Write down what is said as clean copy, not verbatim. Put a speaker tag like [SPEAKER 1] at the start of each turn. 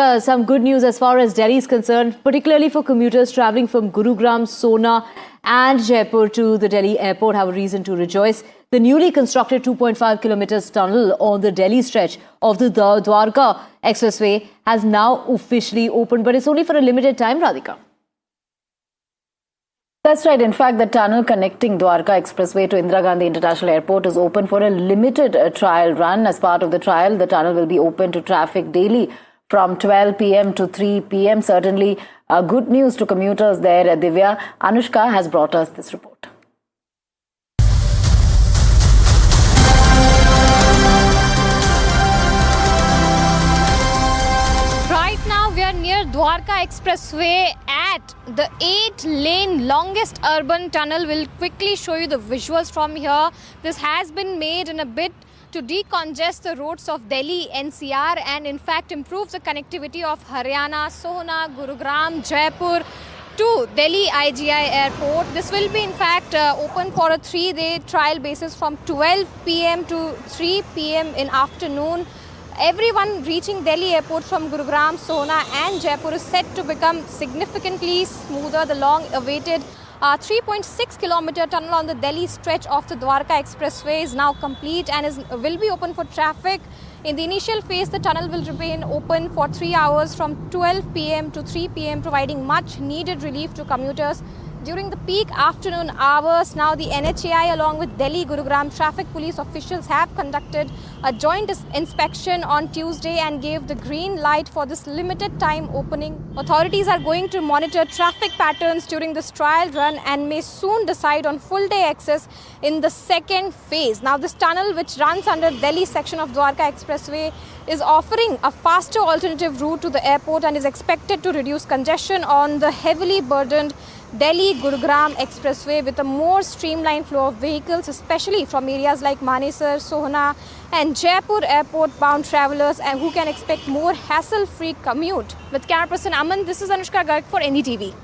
[SPEAKER 1] Some good news as far as Delhi is concerned, particularly for commuters travelling from Gurugram, Sona and Jaipur to the Delhi airport have a reason to rejoice. The newly constructed 2.5 kilometers tunnel on the Delhi stretch of the Dwarka Expressway has now officially opened, but it's only for a limited time, Radhika.
[SPEAKER 2] That's right. In fact, the tunnel connecting Dwarka Expressway to Indira Gandhi International Airport is open for a limited trial run. As part of the trial, the tunnel will be open to traffic daily from 12 p.m. to 3 p.m. Certainly good news to commuters there. Divya, Anushka has brought us this report.
[SPEAKER 3] Right now we are near Dwarka Expressway at the 8-lane longest urban tunnel. We'll quickly show you the visuals from here. This has been made in a bid to decongest the roads of Delhi NCR and in fact improve the connectivity of Haryana, Sohna, Gurugram, Jaipur to Delhi IGI Airport. This will be in fact open for a 3-day trial basis from 12 p.m. to 3 p.m. in afternoon. Everyone reaching Delhi airport from Gurugram, Sohna and Jaipur is set to become significantly smoother. The long-awaited 3.6 kilometer tunnel on the Delhi stretch of the Dwarka Expressway is now complete and will be open for traffic. In the initial phase, the tunnel will remain open for 3 hours from 12 p.m. to 3 p.m. providing much needed relief to commuters during the peak afternoon hours. Now the NHAI along with Delhi Gurugram traffic police officials have conducted a joint inspection on Tuesday and gave the green light for this limited time opening. Authorities are going to monitor traffic patterns during this trial run and may soon decide on full day access in the second phase. Now this tunnel, which runs under Delhi section of Dwarka Expressway, is offering a faster alternative route to the airport and is expected to reduce congestion on the heavily burdened Delhi-Gurugram Expressway with a more streamlined flow of vehicles, especially from areas like Manesar, Sohna and Jaipur airport-bound travellers and who can expect more hassle-free commute. With camera person Aman, this is Anushka Garg for NDTV.